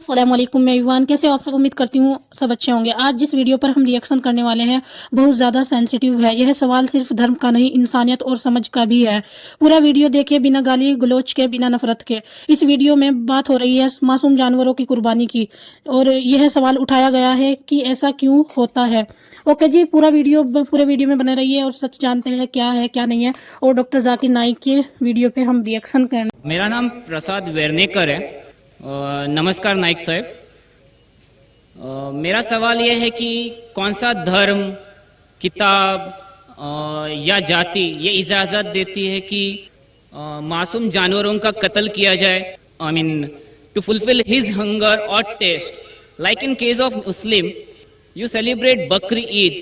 अस्सलामुअलैकुम एवरीवन, कैसे हो आप सब। उम्मीद करती हूँ सब अच्छे होंगे। आज जिस वीडियो पर हम रिएक्शन करने वाले हैं बहुत ज़्यादा सेंसिटिव है। यह सवाल सिर्फ धर्म का नहीं, इंसानियत और समझ का भी है। पूरा वीडियो देखे बिना गाली गलौज के, बिना नफरत के। इस वीडियो में बात हो रही है मासूम जानवरों की कुर्बानी की, और यह सवाल उठाया गया है कि ऐसा क्यों होता है। ओके जी, पूरे वीडियो में बने रहिए और सच जानते हैं क्या है क्या नहीं है। और डॉक्टर जाकिर नाइक के वीडियो पे हम रिएक्शन करें। मेरा नाम प्रसाद वेर्नेकर है। नमस्कार नाइक साहब। मेरा सवाल यह है कि कौन सा धर्म, किताब या जाति ये इजाज़त देती है कि मासूम जानवरों का कत्ल किया जाए, I mean to fulfil his hunger और taste. Like in case of Muslim, you celebrate Bakri Eid,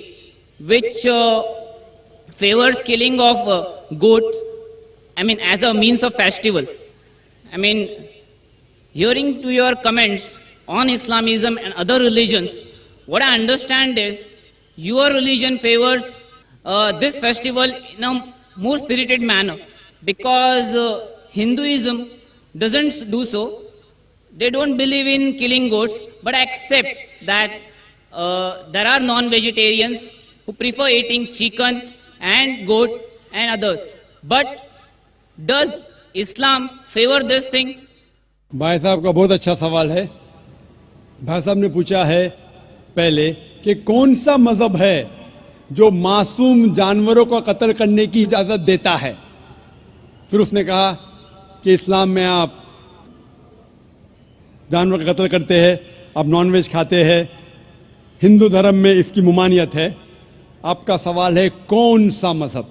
which favors killing of goats, I mean, as a means of festival. I mean, hearing to your comments on Islamism and other religions, what I understand is your religion favors this festival in a more spirited manner, because Hinduism doesn't do so. They don't believe in killing goats, but accept that there are non-vegetarians who prefer eating chicken and goat and others. But does Islam favor this thing? भाई साहब का बहुत अच्छा सवाल है। भाई साहब ने पूछा है पहले कि कौन सा मजहब है जो मासूम जानवरों को कत्ल करने की इजाज़त देता है। फिर उसने कहा कि इस्लाम में आप जानवर का कत्ल करते हैं, आप नॉनवेज खाते हैं, हिंदू धर्म में इसकी मुमानियत है। आपका सवाल है कौन सा मजहब।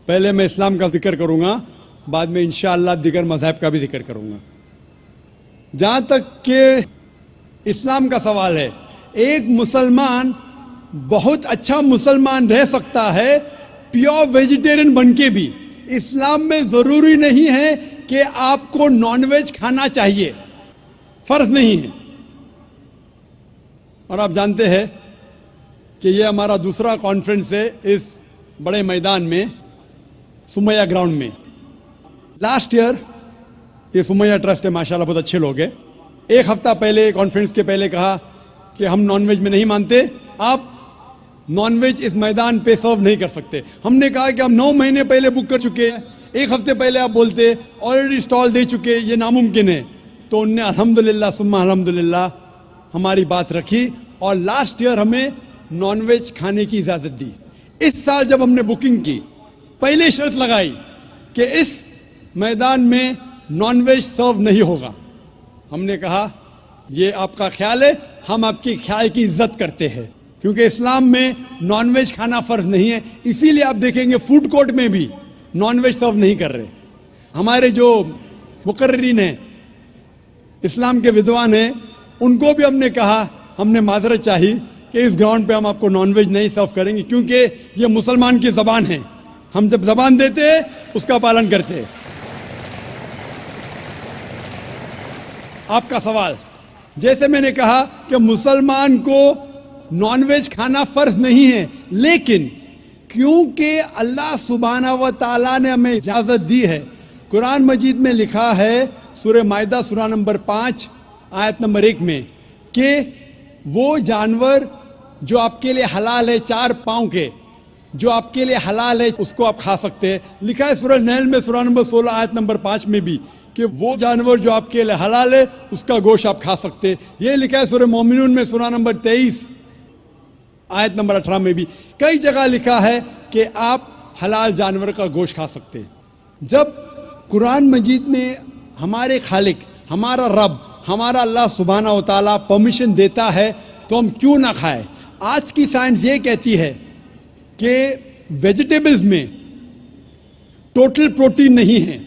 पहले मैं इस्लाम का जिक्र करूंगा, बाद में इंशाअल्लाह दिगर मजहब का भी जिक्र करूंगा। जहां तक कि इस्लाम का सवाल है, एक मुसलमान बहुत अच्छा मुसलमान रह सकता है प्योर वेजिटेरियन बन के भी। इस्लाम में ज़रूरी नहीं है कि आपको नॉनवेज खाना चाहिए, फ़र्ज नहीं है। और आप जानते हैं कि ये हमारा दूसरा कॉन्फ्रेंस है इस बड़े मैदान में, सुमैया ग्राउंड में। लास्ट ईयर ये सुमैया ट्रस्ट है, माशाल्लाह बहुत अच्छे लोग हैं। एक हफ्ता पहले कॉन्फ्रेंस के पहले कहा कि हम नॉनवेज में नहीं मानते, आप नॉनवेज इस मैदान पे सर्व नहीं कर सकते। हमने कहा कि हम 9 महीने पहले बुक कर चुके हैं, एक हफ्ते पहले आप बोलते ऑलरेडी स्टॉल दे चुके, ये नामुमकिन है। तो उनने अल्हम्दुलिल्लाह सुम्मा अल्हम्दुलिल्लाह हमारी बात रखी और लास्ट ईयर हमें नॉनवेज खाने की इजाज़त दी। इस साल जब हमने बुकिंग की, पहले शर्त लगाई कि इस मैदान में नॉनवेज सर्व नहीं होगा। हमने कहा ये आपका ख्याल है, हम आपके ख्याल की इज्जत करते हैं, क्योंकि इस्लाम में नॉनवेज खाना फ़र्ज नहीं है। इसीलिए आप देखेंगे फूड कोर्ट में भी नॉनवेज सर्व नहीं कर रहे। हमारे जो मुकर्रिरीन हैं, इस्लाम के विद्वान हैं, उनको भी हमने कहा, हमने माजरत चाही कि इस ग्राउंड पे हम आपको नॉनवेज नहीं सर्व करेंगे, क्योंकि ये मुसलमान की ज़बान है। हम जब ज़बान देते हैं उसका पालन करते हैं। आपका सवाल, जैसे मैंने कहा कि मुसलमान को नॉनवेज खाना फ़र्ज नहीं है, लेकिन क्योंकि अल्लाह सुब्हाना व तआला ने हमें इजाज़त दी है। कुरान मजीद में लिखा है सूरह माइदा सूरा नंबर 5 आयत नंबर 1 में कि वो जानवर जो आपके लिए हलाल है, 4 पाँव के, जो आपके लिए हलाल है उसको आप खा सकते हैं। लिखा है सूरह नहल में सूरा नंबर 16 आयत नंबर 5 में भी कि वो जानवर जो आपके लिए हलाल है उसका गोश्त आप खा सकते हैं। ये लिखा है सूरह मोमिनून में सूरा नंबर 23 आयत नंबर 18 में भी। कई जगह लिखा है कि आप हलाल जानवर का गोश्त खा सकते हैं। जब कुरान मजीद में हमारे खालिक, हमारा रब, हमारा अल्लाह सुब्हाना व तआला परमिशन देता है तो हम क्यों ना खाएं। आज की साइंस ये कहती है कि वेजिटेबल्स में टोटल प्रोटीन नहीं है।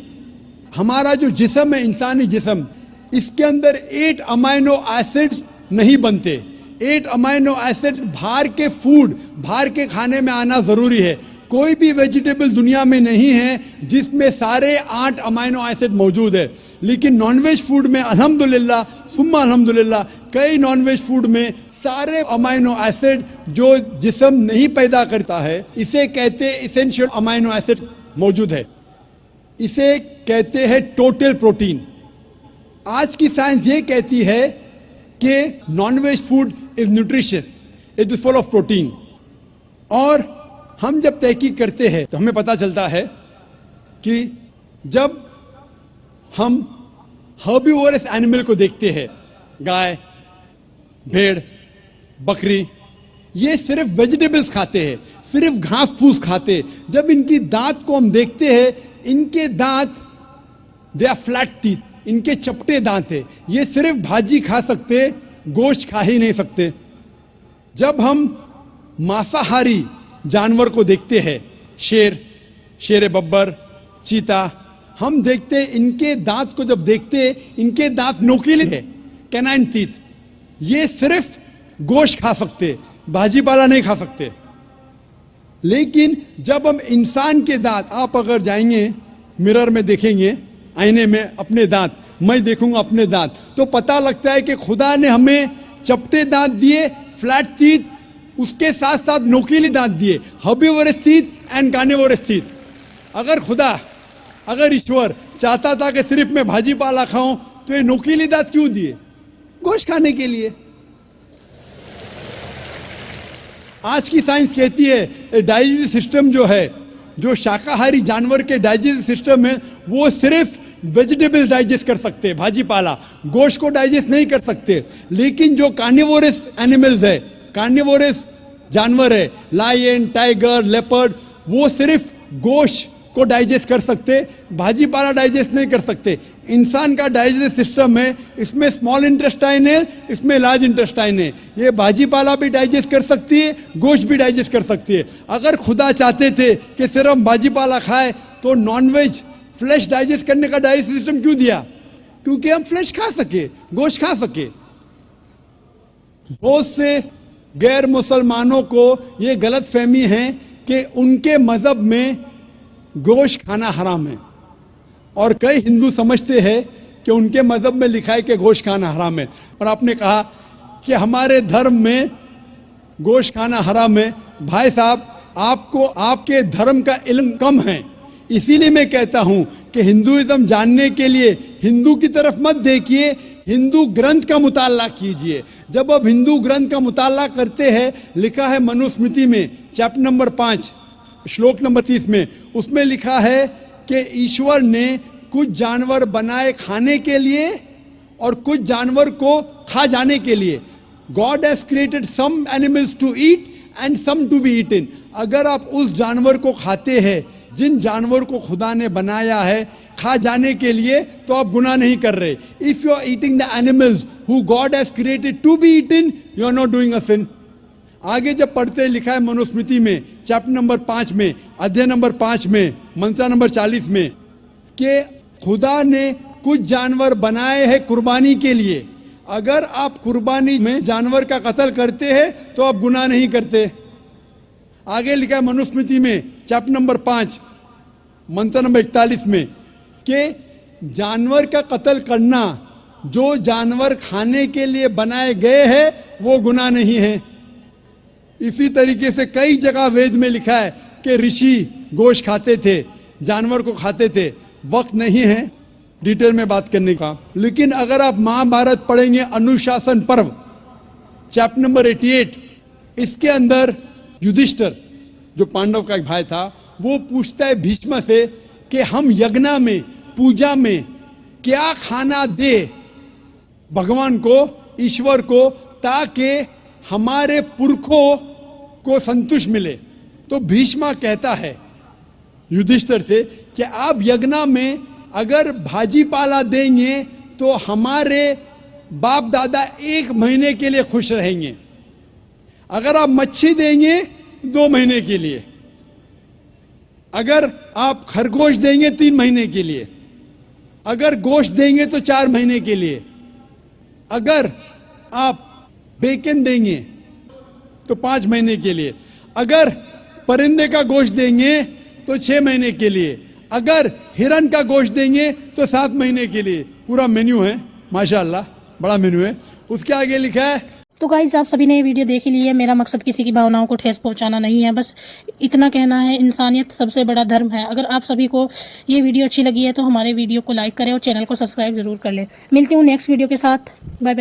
हमारा जो जिस्म है, इंसानी जिस्म, इसके अंदर 8 अमाइनो एसिड्स नहीं बनते। 8 अमाइनो एसिड्स बाहर के फूड, बाहर के खाने में आना ज़रूरी है। कोई भी वेजिटेबल दुनिया में नहीं है जिसमें सारे 8 अमाइनो एसिड मौजूद है। लेकिन नॉनवेज फूड में अल्हम्दुलिल्लाह सुम्मा अल्हम्दुलिल्लाह कई नॉनवेज फूड में सारे अमाइनो एसिड जो जिस्म नहीं पैदा करता है, इसे कहते हैं इसेंशियल अमाइनो एसिड मौजूद है। इसे कहते हैं टोटल प्रोटीन। आज की साइंस ये कहती है कि nonveg food is nutritious, it is full of protein. और हम जब तहकीक करते हैं तो हमें पता चलता है कि जब हम हर्बिवोरस एनिमल को देखते हैं, गाय, भेड़, बकरी, ये सिर्फ वेजिटेबल्स खाते हैं, सिर्फ घास फूस खाते हैं। जब इनकी दांत को हम देखते हैं, इनके दांत दे आर फ्लैट टीथ, इनके चपटे दांत है। ये सिर्फ भाजी खा सकते, गोश्त खा ही नहीं सकते। जब हम मांसाहारी जानवर को देखते हैं, शेर बब्बर, चीता, हम देखते हैं इनके दांत को जब देखते हैं, इनके दांत नोकीले हैं, कैनाइन टीथ। ये सिर्फ गोश्त खा सकते, भाजी पाला नहीं खा सकते। लेकिन जब हम इंसान के दांत, आप अगर जाएंगे मिरर में देखेंगे, आईने में अपने दांत, मैं देखूंगा अपने दांत, तो पता लगता है कि खुदा ने हमें चपटे दांत दिए, फ्लैट टीथ, उसके साथ साथ नोकीले दांत दिए, herbivores teeth and carnivorous teeth. अगर ईश्वर चाहता था कि सिर्फ मैं भाजी पाला खाऊं, तो ये नोकीले दांत क्यों दिए? गोश्त खाने के लिए। आज की साइंस कहती है डाइजेस्टिव सिस्टम जो है, जो शाकाहारी जानवर के डाइजेस्टिव सिस्टम है, वो सिर्फ वेजिटेबल्स डाइजेस्ट कर सकते हैं, भाजी पाला, गोश्त को डाइजेस्ट नहीं कर सकते। लेकिन जो कार्निवोरस एनिमल्स है, कार्निवोरस जानवर है, लायन, टाइगर, लेपर्ड, वो सिर्फ गोश्त को डाइजेस्ट कर सकते, भाजी पाला डाइजेस्ट नहीं कर सकते। इंसान का डाइजेस्टिव सिस्टम है, इसमें स्मॉल इंटेस्टाइन है, इसमें लार्ज इंटेस्टाइन है। ये भाजी पाला भी डाइजेस्ट कर सकती है, गोश्त भी डाइजेस्ट कर सकती है। अगर खुदा चाहते थे कि सिर्फ हम भाजी पाला खाए, तो नॉनवेज फ्लैश डाइजेस्ट करने का डाइजेस्टिव सिस्टम क्यों दिया? क्योंकि हम फ्लैश खा सके, गोश्त खा सके। बहुत से गैर मुसलमानों को ये गलत फहमी है कि उनके मजहब में गोश्त खाना हराम है, और कई हिंदू समझते हैं कि उनके मजहब में लिखा है कि गोश्त खाना हराम है। और आपने कहा कि हमारे धर्म में गोश्त खाना हराम है। भाई साहब, आपको आपके धर्म का इल्म कम है, इसीलिए मैं कहता हूं कि हिंदुइज्म जानने के लिए हिंदू की तरफ मत देखिए, हिंदू ग्रंथ का मुताला कीजिए। जब आप हिंदू ग्रंथ का मुताला करते हैं, लिखा है मनुस्मृति में चैप्टर नंबर 5 श्लोक नंबर 30 में, उसमें लिखा है कि ईश्वर ने कुछ जानवर बनाए खाने के लिए और कुछ जानवर को खा जाने के लिए। God has created some animals to eat and some to be eaten. अगर आप उस जानवर को खाते हैं जिन जानवर को खुदा ने बनाया है खा जाने के लिए, तो आप गुनाह नहीं कर रहे। If you are eating the animals who God has created to be eaten, you are not doing a sin. आगे जब पढ़ते लिखा है मनुस्मृति में चैप्टर नंबर 5 में, अध्याय नंबर 5 में, मंत्र नंबर 40 में, कि खुदा ने कुछ जानवर बनाए हैं कुर्बानी के लिए। अगर आप कुर्बानी में जानवर का कत्ल करते हैं तो आप गुनाह नहीं करते। आगे लिखा है मनुस्मृति में चैप्टर नंबर 5 मंत्र नंबर 41 में कि जानवर का कत्ल करना, जो जानवर खाने के लिए बनाए गए हैं, वो गुनाह नहीं है। इसी तरीके से कई जगह वेद में लिखा है कि ऋषि गोश्त खाते थे, जानवर को खाते थे। वक्त नहीं है डिटेल में बात करने का, लेकिन अगर आप महाभारत पढ़ेंगे अनुशासन पर्व चैप्टर नंबर 88, इसके अंदर युधिष्ठिर जो पांडव का एक भाई था, वो पूछता है भीष्म से कि हम यज्ञ में, पूजा में क्या खाना दे भगवान को, ईश्वर को, ताकि हमारे पुरखों को संतुष्ट मिले। तो भीष्म कहता है युधिष्ठिर से कि आप यज्ञ में अगर भाजी पाला देंगे तो हमारे बाप दादा 1 महीने के लिए खुश रहेंगे। अगर आप मच्छी देंगे 2 महीने के लिए, अगर आप खरगोश देंगे 3 महीने के लिए, अगर गोश्त देंगे तो 4 महीने के लिए, अगर आप बेकन देंगे तो 5 महीने के लिए, अगर परिंदे का गोश्त देंगे तो 6 महीने के लिए, अगर हिरन का गोश्त देंगे तो 7 महीने के लिए। पूरा मेन्यू है, माशाअल्लाह बड़ा मेन्यू है। उसके आगे लिखा है। तो गाइज आप सभी ने ये वीडियो देख ही ली है। मेरा मकसद किसी की भावनाओं को ठेस पहुंचाना नहीं है, बस इतना कहना है, इंसानियत सबसे बड़ा धर्म है। अगर आप सभी को ये वीडियो अच्छी लगी है तो हमारे वीडियो को लाइक करें और चैनल को सब्सक्राइब जरूर कर लें। मिलती हूँ नेक्स्ट वीडियो के साथ। Bye bye.